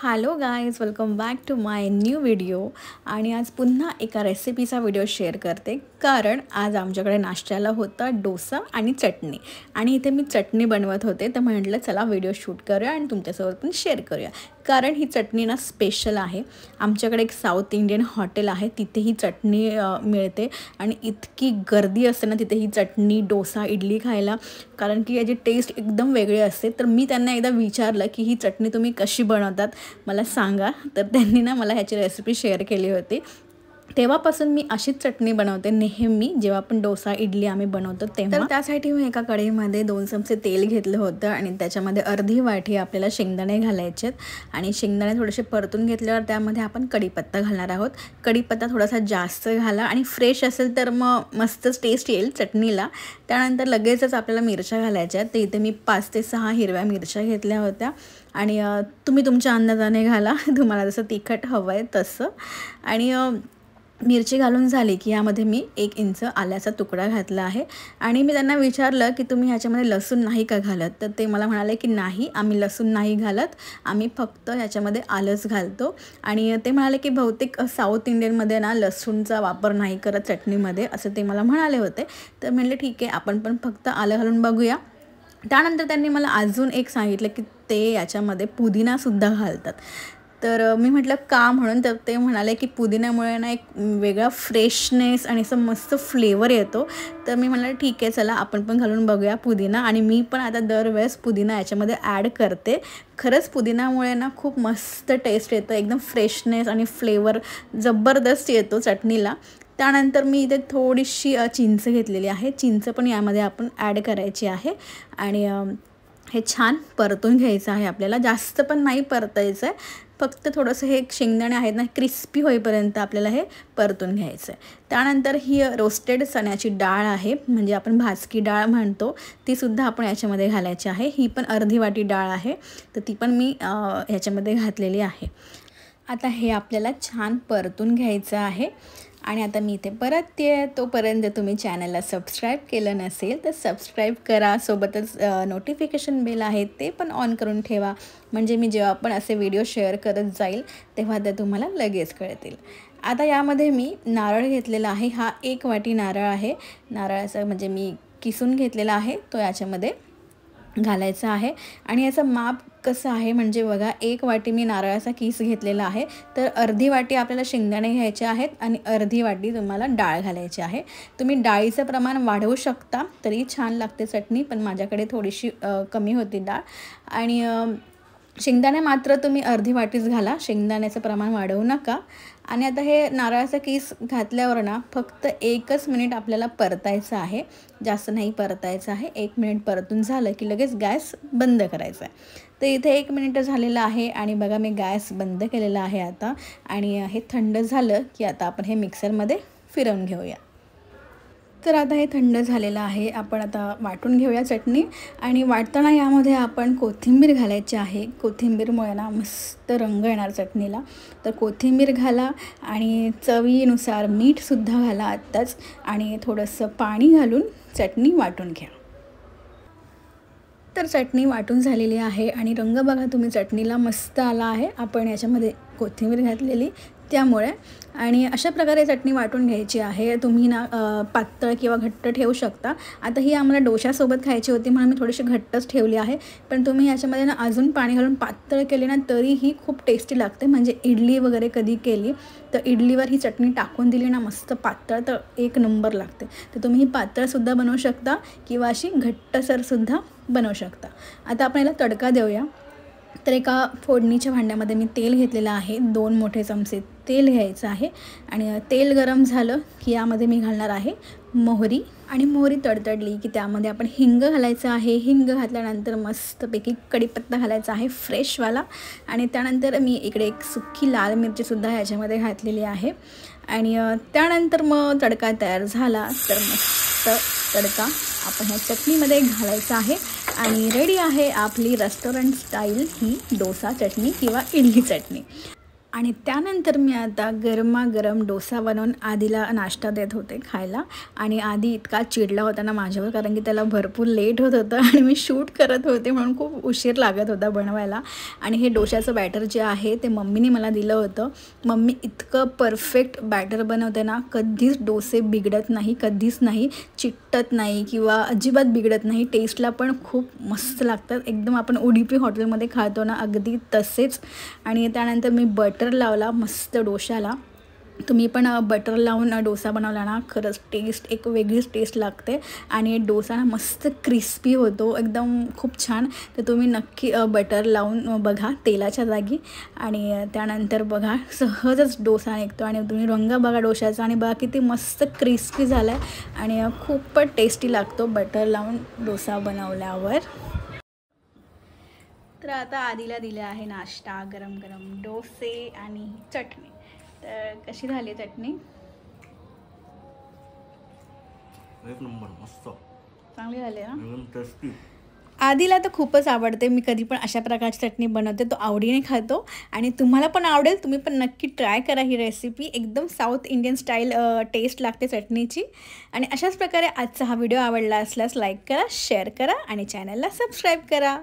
Hello guys, welcome back to my new video. आणि आज पुन्हा एका रेसिपीचा व्हिडिओ शेअर करते, कारण आज आमच्याकडे नाश्त्याला होता डोसा आणि चटणी. आणि इथे मी चटणी बनवत होते, तर म्हटलं चला व्हिडिओ शूट करूया आणि तुमच्यासोबत पण शेअर करूया. कारण ही चटणी ना स्पेशल आहे. आमच्याकडे एक साऊथ इंडियन हॉटेल आहे, तिथे ही चटणी मिळते आणि इतकी गर्दी असते ना तिथे ही चटणी, डोसा, इडली खायला, कारण की याची टेस्ट एकदम वेगळी असते. तर मी त्यांना एकदा विचारलं की ही चटणी तुम्ही कशी बनवतात मला सांगा. तर त्यांनी ना मला ह्याची रेसिपी शेअर केली होती. तेव्हापासून मी अशीच चटणी बनवते नेहमी, जेव्हा पण डोसा इडली आम्ही बनवतो तेव्हा. तर त्यासाठी मी एका कढईमध्ये 2 चमचे तेल घेतलं होतं आणि त्याच्यामध्ये अर्धी वाटी आपल्याला शेंगदाणे घालायचे आहेत. आणि शेंगदाणे थोडेसे परतून घेतल्यावर त्यामध्ये आपण कढीपत्ता घालणार आहोत. कढीपत्ता थोडासा जास्त घाला आणि फ्रेश असेल तर मग मस्तच टेस्ट येईल चटणीला. त्यानंतर लगेचच आपल्याला मिरच्या घालायच्या आहेत. तर इथे मी 5 ते 6 हिरव्या मिरच्या घेतल्या होत्या आणि तुम्ही तुमच्या अंदाजाने घाला, तुम्हाला जसं तिखट हवं आहे तसं. आणि मिरची घालून झाली की यामध्ये मी 1 इंच आल्याचा तुकडा घातला आहे. आणि मी त्यांना विचारलं की तुम्ही ह्याच्यामध्ये लसूण नाही का घालत, तर ते मला म्हणाले की नाही, आम्ही लसूण नाही घालत, आम्ही फक्त ह्याच्यामध्ये आलंच घालतो. आणि ते म्हणाले की बहुतेक साऊथ इंडियनमध्ये ना लसूणचा वापर नाही करत चटणीमध्ये, असं ते मला म्हणाले होते. तर म्हणले ठीक आहे, आपण पण फक्त आलं घालून बघूया. त्यानंतर त्यांनी मला अजून एक सांगितलं की ते याच्यामध्ये पुदिनासुद्धा घालतात. तर मी म्हटलं का म्हणून, तर ते म्हणाले की पुदिन्यामुळे ना एक वेगळा फ्रेशनेस आणि असं मस्त फ्लेवर येतो. तर मी म्हटलं ठीक आहे, चला आपण पण घालून बघूया पुदिना. आणि मी पण आता दरवेळेस पुदिना याच्यामध्ये ॲड करते. खरंच पुदिनामुळे ना खूप मस्त टेस्ट येतं, एकदम फ्रेशनेस आणि फ्लेवर जबरदस्त येतो चटणीला. त्यानंतर मी इथे थोडीशी चिंच घेतलेली आहे, चिंच पण यामध्ये आपण ॲड करायची आहे. आणि हे छान परतून घ्यायचं आहे आपल्याला, जास्त पण नाही परतायचं आहे, फक्त थोडंसं हे शेंगदाणे आहेत ना क्रिस्पी होईपर्यंत आपल्याला हे परतून घ्यायचं आहे. त्यानंतर ही रोस्टेड चण्याची डाळ आहे, म्हणजे आपण भाजकी डाळ म्हणतो, तीसुद्धा आपण याच्यामध्ये घालायची आहे. ही पण अर्धी वाटी डाळ आहे, तर ती पण मी ह्याच्यामध्ये घातलेली आहे. आता हे आपल्याला छान परतून घ्यायचं आहे. आणि आता मी इथे परतते, तोपर्यंत तुम्ही चॅनलला सबस्क्राईब केलं नसेल तर सबस्क्राईब करा. सोबतच नोटिफिकेशन बेल आहे ते पण ऑन करून ठेवा, म्हणजे मी जेव्हा पण असे व्हिडिओ शेअर करत जाईल तेव्हा ते तुम्हाला लगेच कळतील. आता यामध्ये मी नारळ घेतलेला आहे, हा 1 वाटी नारळ आहे. नारळाचा म्हणजे मी किसून घेतलेला आहे, तो याच्यामध्ये घालायचा आहे. आणि याचं माप कसं आहे म्हणजे बघा, 1 वाटी मी नारळाचा किस घेतलेला आहे, तर अर्धी वाटी आपल्याला शेंगदाणे घ्यायचे आहेत आणि अर्धी वाटी तुम्हाला डाळ घालायची आहे. तुम्ही डाळीचं प्रमाण वाढवू शकता, तरी छान लागते चटणी, पण माझ्याकडे थोडीशी कमी होती डाळ. आणि शेंगदाणे मात्र तुम्ही अर्धी वाटीच घाला, शेंगदाण्याचं प्रमाण वाढवू नका. आणि आता हे नारळाचा किस घातल्यावर ना फक्त 1च मिनिट आपल्याला परतायचं आहे, जास्त नाही परतायचं आहे. 1 मिनिट परतून झालं की लगेच गॅस बंद करायचा आहे. तर इथे 1 मिनिट झालेलं आहे आणि बघा मी गॅस बंद केलेला आहे आता. आणि हे थंड झालं की आता आपण हे मिक्सरमध्ये फिरवून घेऊया. तर आता हे थंड झालेलं आहे, आपण आता वाटून घेऊया चटणी. आणि वाटताना यामध्ये आपण कोथिंबीर घालायची आहे, कोथिंबीरमुळे ना मस्त रंग येणार चटणीला. तर कोथिंबीर घाला आणि चवीनुसार मीठसुद्धा घाला आत्ताच, आणि थोडंसं पाणी घालून चटणी वाटून घ्या. तर चटणी वाटून झालेली आहे आणि रंग बघा तुम्ही चटणीला मस्त आला आहे, आपण याच्यामध्ये कोथिंबीर घातलेली त्यामुळे. आणि अशा प्रकारे चटणी वाटून घ्यायची आहे. तुम्ही ना पातळ किंवा घट्ट ठेवू शकता. आता ही आम्हाला डोशासोबत खायची होती म्हणून मी थोडीशी घट्टच ठेवली आहे, पण तुम्ही याच्यामध्ये ना अजून पाणी घालून पातळ केली ना तरीही खूप टेस्टी लागते. म्हणजे इडली वगैरे कधी केली तर इडलीवर ही चटणी टाकून दिली ना मस्त पातळ, तर 1 नंबर लागते. तर तुम्ही ही पातळसुद्धा बनवू शकता किंवा अशी घट्टसरसुद्धा बनवू शकता. आता आपण याला तडका देऊया. तर एका फोडणीच्या भांड्यामध्ये मी तेल घेतलेलं आहे, 2 मोठे चमचे तेल घ्यायचं आहे. आणि तेल गरम झालं की यामध्ये मी घालणार आहे मोहरी. आणि मोहरी तडतडली की त्यामध्ये आपण हिंग घालायचं आहे. हिंग घातल्यानंतर मस्तपैकी कढीपत्ता घालायचा आहे फ्रेशवाला. आणि त्यानंतर मी इकडे एक सुकी लाल मिरचीसुद्धा ह्याच्यामध्ये घातलेली आहे. आणि त्यानंतर मग तडका तयार झाला तर मस्त तडका आपण ह्या चटणीमध्ये घालायचा आहे. आणि रेडी आहे आपली रेस्टॉरंट स्टाईल ही डोसा चटणी किंवा इडली चटणी. आणि त्यानंतर मी आता गरमागरम डोसा बनवून आधीला नाश्ता देत होते खायला. आणि आधी इतका चिडला होता ना माझ्यावर, कारण की त्याला भरपूर लेट होत होतं आणि मी शूट करत होते म्हणून खूप उशीर लागत होता बनवायला. आणि हे डोशाचं बॅटर जे आहे ते मम्मीने मला दिलं होतं. मम्मी इतकं परफेक्ट बॅटर बनवते ना, कधीच डोसे बिघडत नाही, कधीच नाही, चिकटत नाही किंवा अजिबात बिघडत नाही. टेस्टला पण खूप मस्त लागतात, एकदम आपण उडुपी हॉटेलमध्ये खातो ना अगदी तसेच. आणि त्यानंतर मी बटर लावला मस्त डोशाला. तुम्ही पण बटर लावून डोसा बनवला ना, खरंच टेस्ट एक वेगळीच टेस्ट लागते आणि डोसा ना मस्त क्रिस्पी होतो एकदम, खूप छान. तर तुम्ही नक्की बटर लावून बघा तेलाच्या जागी. आणि त्यानंतर बघा सहजच डोसा निघतो आणि तुम्ही रंग बघा डोशाचा आणि बघा किती मस्त क्रिस्पी झाला आहे आणि खूपच टेस्टी लागतो बटर लावून डोसा बनवल्यावर. तर आता आधीला दिले आहे नाश्ता, गरम गरम डोसे आणि चटणी. तर कशी झाली चटणी? एक नंबर, मस्त, चांगली झाली ना? एकदम टेस्टी. आधीला तर खूपच आवडते. मी कधी पण अशा प्रकारची चटणी बनवते, तो आवडीने खातो आणि तुम्हाला पण आवडेल. तुम्ही पण नक्की ट्राय करा ही रेसिपी, एकदम साऊथ इंडियन स्टाईल टेस्ट लागते चटणीची. आणि अशाच प्रकारे आजचा हा व्हिडिओ आवडला असल्यास लाईक करा, शेअर करा आणि चॅनलला सबस्क्राईब करा.